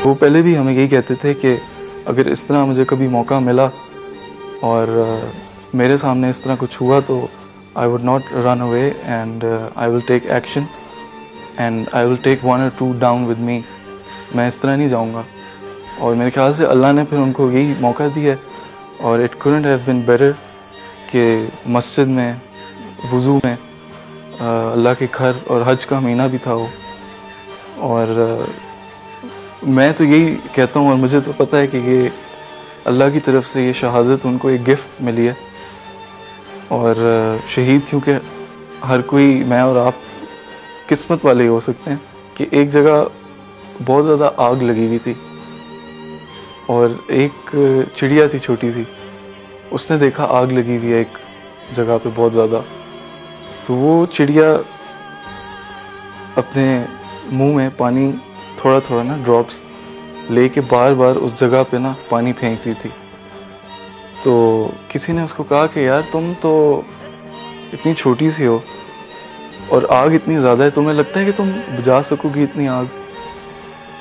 वो पहले भी हमें यही कहते थे कि अगर इस तरह मुझे कभी मौका मिला और मेरे सामने इस तरह कुछ हुआ तो I would not run away and I will take action and I will take 1 or 2 down with me. मैं इस तरह नहीं जाऊंगा। और मेरे ख्याल से अल्लाह ने फिर उनको यही मौका दिया और it couldn't have been better कि मस्जिद में वुज़ू में अल्लाह के घर और हज का महीना भी था वो। और मैं तो यही कहता हूँ और मुझे तो पता है कि ये अल्लाह की तरफ से ये शहादत उनको एक गिफ्ट मिली है। और शहीद क्योंकि हर कोई, मैं और आप किस्मत वाले हो सकते हैं कि एक जगह बहुत ज़्यादा आग लगी हुई थी और एक चिड़िया थी छोटी सी, उसने देखा आग लगी हुई है एक जगह पे बहुत ज़्यादा, तो वो चिड़िया अपने मुंह में पानी थोड़ा थोड़ा ना ड्रॉप्स लेके बार बार उस जगह पे ना पानी फेंक रही थी। तो किसी ने उसको कहा कि यार तुम तो इतनी छोटी सी हो और आग इतनी ज़्यादा है, तुम्हें लगता है कि तुम बुझा सकोगी इतनी आग?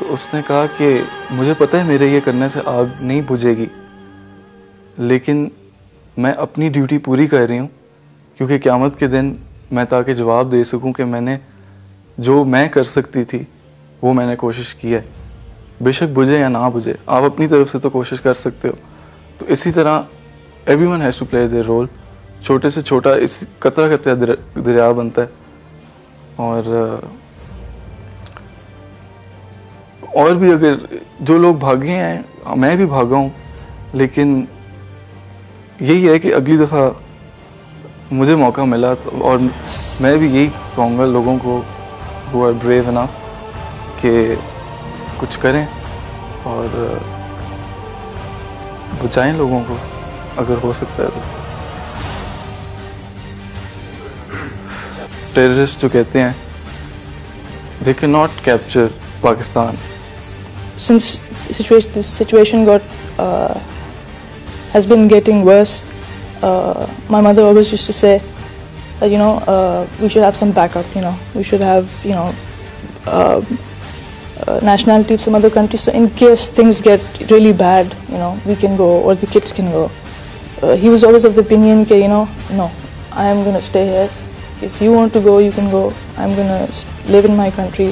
तो उसने कहा कि मुझे पता है मेरे ये करने से आग नहीं बुझेगी, लेकिन मैं अपनी ड्यूटी पूरी कर रही हूँ क्योंकि क़यामत के दिन मैं ताकि जवाब दे सकूँ कि मैंने जो मैं कर सकती थी वो मैंने कोशिश की है। बेशक बुझे या ना बुझे, आप अपनी तरफ से तो कोशिश कर सकते हो। तो इसी तरह everyone has to play their role. छोटे से छोटा इस कतरा कतरा दरिया बनता है। और भी अगर जो लोग भागे हैं, मैं भी भागा हूँ, लेकिन यही है कि अगली दफ़ा मुझे मौका मिला तो, और मैं भी यही कहूँगा लोगों को who are brave enough कि कुछ करें और बचाएं लोगों को अगर हो सकता है तो। टेररिस्ट जो कहते हैं they cannot capture Pakistan. Since this situation has been getting worse, my mother always used to say that we should have some backup. We should have nationality of some other country, so in case things get really bad, we can go or the kids can go. He was always of the opinion that no, I am going to stay here. If you want to go, you can go. I'm going to live in my country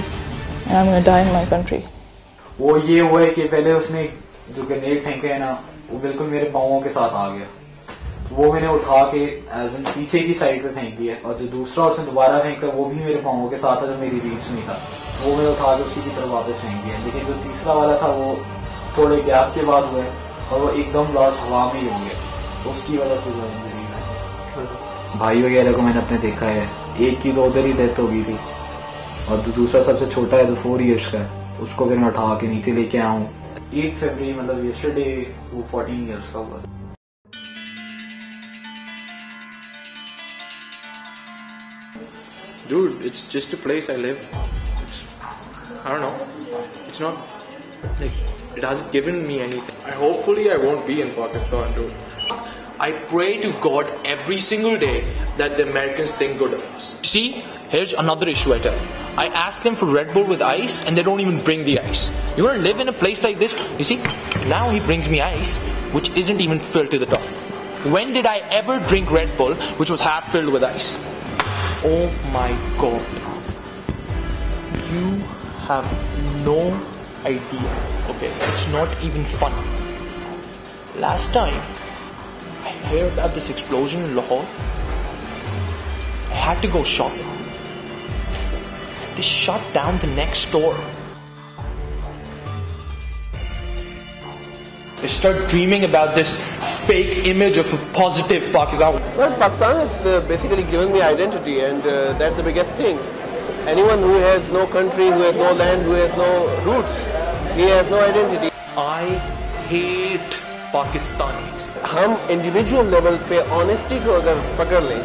and I'm going to die in my country. वो ये हुआ है कि पहले उसने जो grenade फेंके है ना, वो बिल्कुल मेरे पाँवों के साथ आ गया। वो मैंने उठा के एज इन पीछे की साइड पे फेंक दिया, और जो दूसरा उसने दोबारा फेंका वो भी मेरे पाँवों के साथ था, जो मेरी रीच नहीं था, वो मैंने उठा के उसी की तरफ वापस फेंक दिया। लेकिन जो तीसरा वाला था वो थोड़े गैप के बाद हुआ और वो एकदम लॉस हवा में ही हो गया, तो उसकी वजह से जो इंजरी है। भाई वगैरह को मैंने अपने देखा है, एक की तो उधर ही डेथ हो गई थी, और जो दूसरा सबसे छोटा है जो 4 years का है, उसको फिर मैं उठा के नीचे लेके आया हूँ। 8 February मतलब yesterday वो 14 years का हुआ। Dude, it's just a place I live. I don't know. It's not like it hasn't given me anything. Hopefully I won't be in Pakistan, dude. I pray to God every single day that the Americans think good of us. See, here's another issue I tell. I ask them for Red Bull with ice and they don't even bring the ice. You want to live in a place like this? You see, now he brings me ice which isn't even filled to the top. When did I ever drink Red Bull which was half filled with ice? Oh my God. You have no idea. Okay, it's not even fun. Last time I heard about this explosion in Lahore, I had to go shopping. They shut down the next store. They start dreaming about this fake image of a positive Pakistan. Well, Pakistan is basically giving me identity, and that's the biggest thing. Anyone who has no country, who has no land, who has no roots, he has no identity. I hate Pakistanis. हम individual level पे honesty को अगर पकड़ लें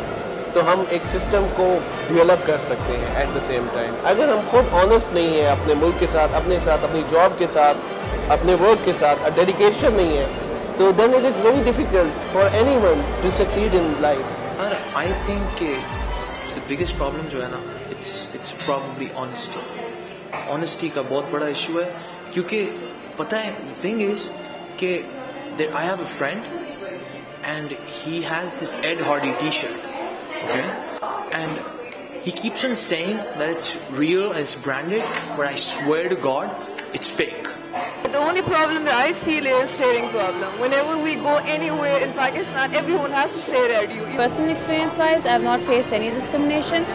तो हम एक system को डेवलप कर सकते हैं एट द सेम टाइम। अगर हम खुद ऑनेस्ट नहीं है अपने मुल्क के साथ, अपने साथ, अपनी जॉब के साथ, अपने वर्क के साथ, डेडिकेशन नहीं है, तो then it is very difficult for anyone to succeed in life. I think the biggest problem जो है ना, it's probably honesty. Honesty का बहुत बड़ा इशू है, क्योंकि पता है थिंग इज कि I have a friend and he has this Ed Hardy t-shirt, okay, and he keeps on saying that it's real and it's branded, but I swear to God it's fake. The only problem that I feel is staring problem. Whenever we go anywhere in Pakistan, everyone has to stare at you. Personal experience wise, I have not faced any discrimination.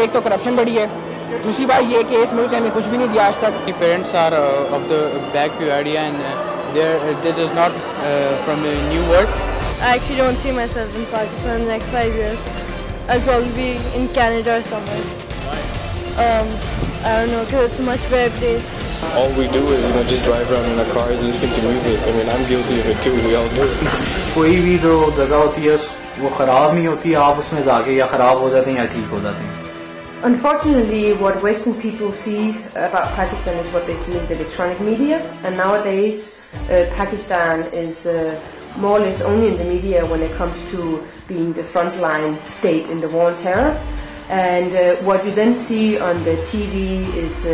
एक तो corruption बढ़ी है, दूसरी बात ये कि इस मुल्क में कुछ भी नहीं दिया आज तक. My parents are of the Black Pew area and they does not from the New World. I actually don't see myself in Pakistan in the next 5 years. I'll probably be in Canada or somewhere. Why? I don't know, because it's a much better place. All we do is just drive around in our cars listening to music. I mean, I'm guilty of it too. We all do it. कोई भी जो जगह होती है वो खराब नहीं होती, आप उसमें जाके या खराब हो जाते हैं या ठीक हो जाते हैं. Unfortunately, what Western people see about Pakistan is what they see in the electronic media, and nowadays Pakistan is more or less only in the media when it comes to being the frontline state in the war on terror. And what you then see on the TV is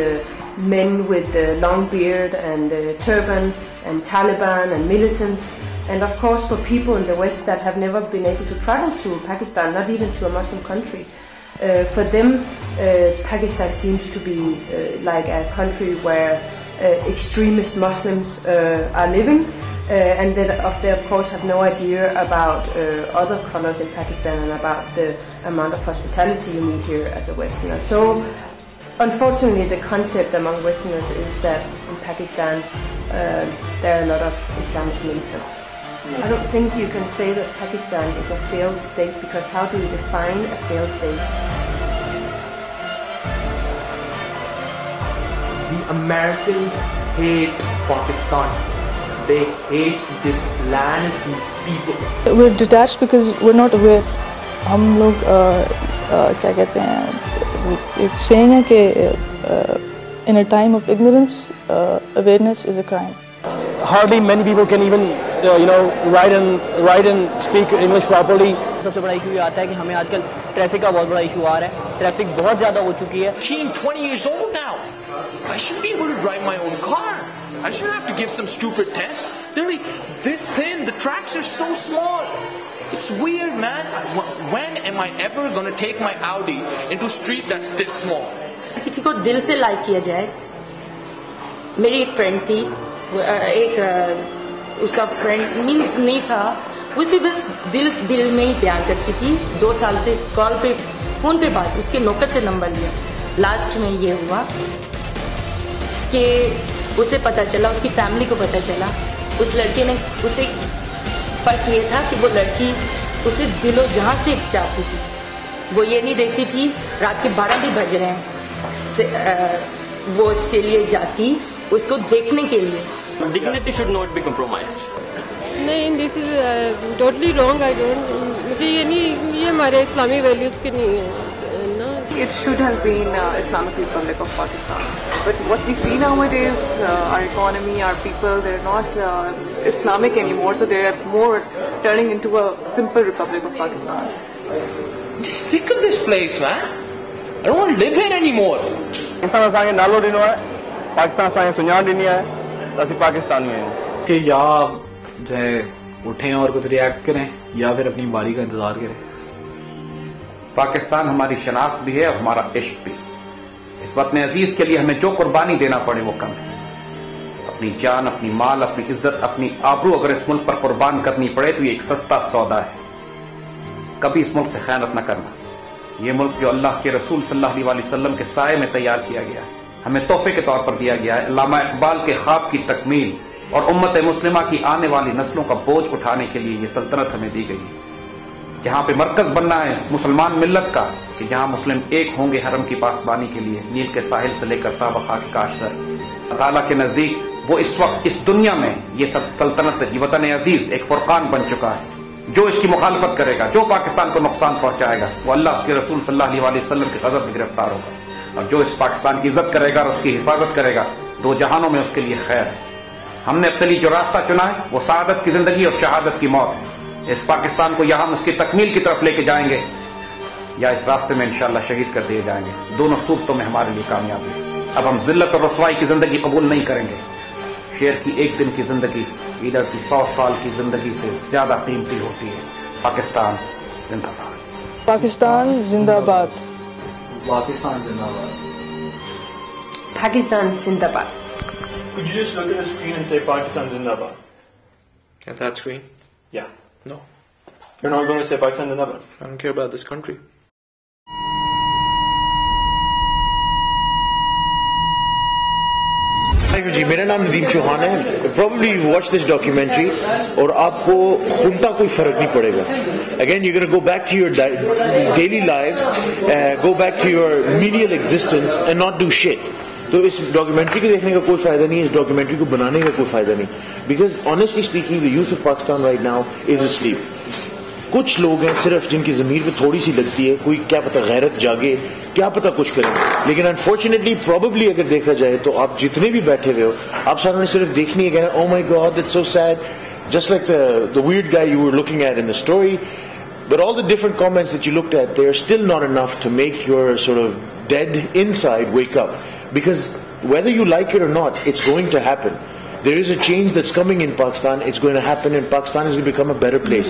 men with long beard and turban and Taliban and militants. And of course, for people in the West that have never been able to travel to Pakistan, not even to a Muslim country, for them, Pakistan seems to be like a country where extremist Muslims are living, and they of course have no idea about other colors in Pakistan and about the amount of hospitality you need here as a Westerner. So, unfortunately, the concept among Westerners is that in Pakistan there are a lot of Islamist militants. I don't think you can say that Pakistan is a failed state, because how do you define a failed state? The Americans hate Pakistan. They hate this land, these people. We're detached because we're not aware. हम लोग क्या कहते हैं, एक saying है कि in a time of ignorance, awareness is a crime. Hardly many people can even write and speak English properly. सबसे बड़ा इशू ये आता है कि हमें आजकल ट्रैफिक का बहुत बड़ा इशू आ रहा है. ट्रैफिक बहुत ज़्यादा हो चुकी है. 20 years old now. I should be able to drive my own car. I shouldn't have to give some stupid test. They're like this thin. The tracks are so small. It's weird, man. When am I ever going to take my Audi into a street that's this small? किसी को दिल से like किया जाए. मेरी एक friend थी, उसका फ्रेंड मीन्स नहीं था, उसे बस दिल में ही प्यार करती थी. 2 साल से कॉल पे फोन पे बात, उसके नौकर से नंबर लिया. लास्ट में ये हुआ कि उसे पता चला, उसकी फैमिली को पता चला, उस लड़के ने उसे फर्क ये था कि वो लड़की उसे दिलो जहां से चाहती थी. वो ये नहीं देखती थी रात के 12 भी बज रहे हैं, वो उसके लिए जाती उसको देखने के लिए. Dignity should not be compromised. नहीं, this is totally wrong. I don't. मुझे ये नहीं, ये हमारे इस्लामी वैल्यूज के नहीं है ना. It should have been Islamic Republic of Pakistan. But what we see nowadays, our economy, our people, they're not Islamic anymore. So they're more turning into a simple Republic of Pakistan. I'm just sick of this place, man. I don't want to live here anymore. Pakistan asange nalo dino hai, Pakistan asange sunyan dini hai, asi Pakistan mein hai. कि या जो है उठें और कुछ react करें या फिर अपनी बारी का इंतजार करें. पाकिस्तान हमारी शनाख्त भी है और हमारा इश्क भी. इस वतन अजीज के लिए हमें जो कुर्बानी देना पड़े वो कम है. अपनी जान, अपनी माल, अपनी इज्जत, अपनी आबरू अगर इस मुल्क पर कुर्बान करनी पड़े तो ये एक सस्ता सौदा है. कभी इस मुल्क से खयानत न करना. ये मुल्क जो अल्लाह के रसूल सल्लल्लाहु अलैहि वसल्लम के साए में तैयार किया गया है, हमें तोहफे के तौर पर दिया गया है. अल्लामा इकबाल के ख्वाब की तकमील और उम्मत मुस्लिमा की आने वाली नस्लों का बोझ उठाने के लिए ये सल्तनत हमें दी गई है. जहां पे मरकज बनना है मुसलमान मिल्लत का, कि जहां मुस्लिम एक होंगे हरम की पासबानी के लिए, नील के साहिल से लेकर ताबखा के काश तक. अल्लाह ताला के नजदीक वो इस वक्त इस दुनिया में ये सब सल्तनत, ये वतन अजीज एक फुरकान बन चुका है. जो इसकी मुखालफत करेगा, जो पाकिस्तान को नुकसान पहुंचाएगा, वो अल्लाह के रसूल सल्लल्लाहु अलैहि वसल्लम के गजब में गिरफ्तार होगा. और जो इस पाकिस्तान की इज्जत करेगा और उसकी हिफाजत करेगा, 2 जहानों में उसके लिए खैर है. हमने अपने लिए जो रास्ता चुना है वो सादत की जिंदगी और शहादत की मौत है. इस पाकिस्तान को या हम उसकी तकमील की तरफ लेके जाएंगे या इस रास्ते में इंशाअल्लाह शहीद कर दिए जाएंगे. दोनों सूरतों में हमारे लिए कामयाबी है. अब हम जिल्लत और रसवाई की जिंदगी कबूल नहीं करेंगे. शेर की एक दिन की जिंदगी लीडर की 100 साल की जिंदगी से ज्यादा कीमती होती है। पाकिस्तान जिंदाबाद। पाकिस्तान जिंदाबाद। पाकिस्तान जिंदाबाद। Pakistan Zindabad. Could you just look at the screen and say Pakistan Zindabad? At that screen? Yeah. No. You're not going to say Pakistan Zindabad? I don't care about this country. जी, मेरा नाम नदीम चौहान है। Probably you watch this documentary और आपको खूंटा कोई फर्क नहीं पड़ेगा। Again, you're going to go back to your daily lives, go back to your menial existence and not do shit. तो इस डॉक्यूमेंट्री को देखने का कोई फायदा नहीं है, इस डॉक्यूमेंट्री को बनाने का कोई फायदा नहीं। Because honestly speaking, the youth of Pakistan right now is asleep. कुछ लोग हैं सिर्फ जिनकी जमीर पे थोड़ी सी लगती है, कोई क्या पता गैरत जागे, क्या पता कुछ करें। लेकिन अनफॉर्चुनेटली प्रोबेबली अगर देखा जाए तो आप जितने भी बैठे हुए हो, आप सारों ने सिर्फ देखनी है कहना oh my God that's so sad, just like the weird guy you were looking at in the story. But all the different comments that you looked at, they are still not enough to make your sort of dead inside wake up. Because whether you like it or not, it's going to happen. There is a change that's coming in Pakistan. It's going to happen and Pakistan is going to become a better place.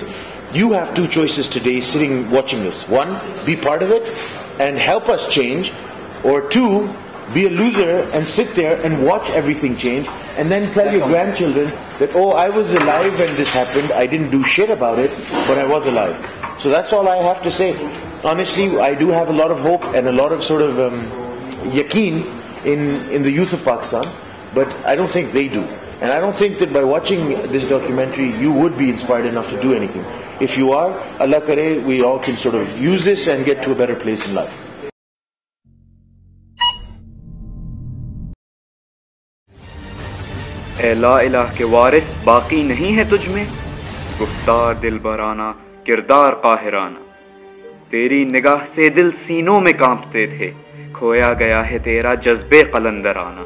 You have two choices today sitting watching this. One, be part of it and help us change. Or two, be a loser and sit there and watch everything change and then tell your grandchildren that, oh, I was alive when this happened. I didn't do shit about it, but I was alive. So that's all I have to say. Honestly, I do have a lot of hope and a lot of sort of yaqeen in the youth of Pakistan, but I don't think they do. And I don't think that by watching this documentary you would be inspired enough to do anything. If you are, Allah kare, we all can sort of use this and get to a better place in life. ए ला इलाह के वारिस बाकी नहीं है तुझ में, गुफ्तार दिलबराना किरदार काहिराना, तेरी निगाह से दिल सीनों में कांपते थे, खोया गया है तेरा जज्बे कलंदराना।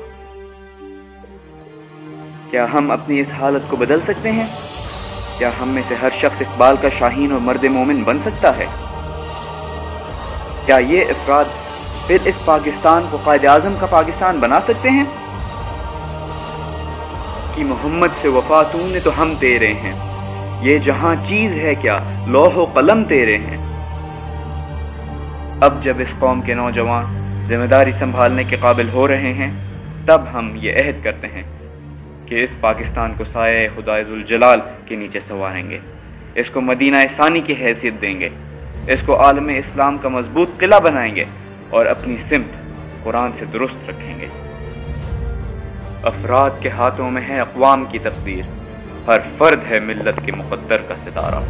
क्या हम अपनी इस हालत को बदल सकते हैं? क्या हम में से हर शख्स इकबाल का शाहीन और मर्द मोमिन बन सकता है? क्या ये अफराद फिर इस पाकिस्तान को कायद आज़म का पाकिस्तान बना सकते हैं? कि मोहम्मद से वफा तूने तो हम तेरे हैं, ये जहां चीज है क्या लौह कलम तेरे हैं। अब जब इस कौम के नौजवान जिम्मेदारी संभालने के काबिल हो रहे हैं, तब हम ये अहद करते हैं कि इस पाकिस्तान को साये खुदाए जुल जलाल के नीचे संवारेंगे, इसको मदीना सानी की हैसियत देंगे, इसको आलम इस्लाम का मजबूत किला बनाएंगे और अपनी सिमत कुरान से दुरुस्त रखेंगे। अफराद के हाथों में है अक़वाम की तकदीर, हर फर्द है मिल्लत के मुक़द्दर का सितारा।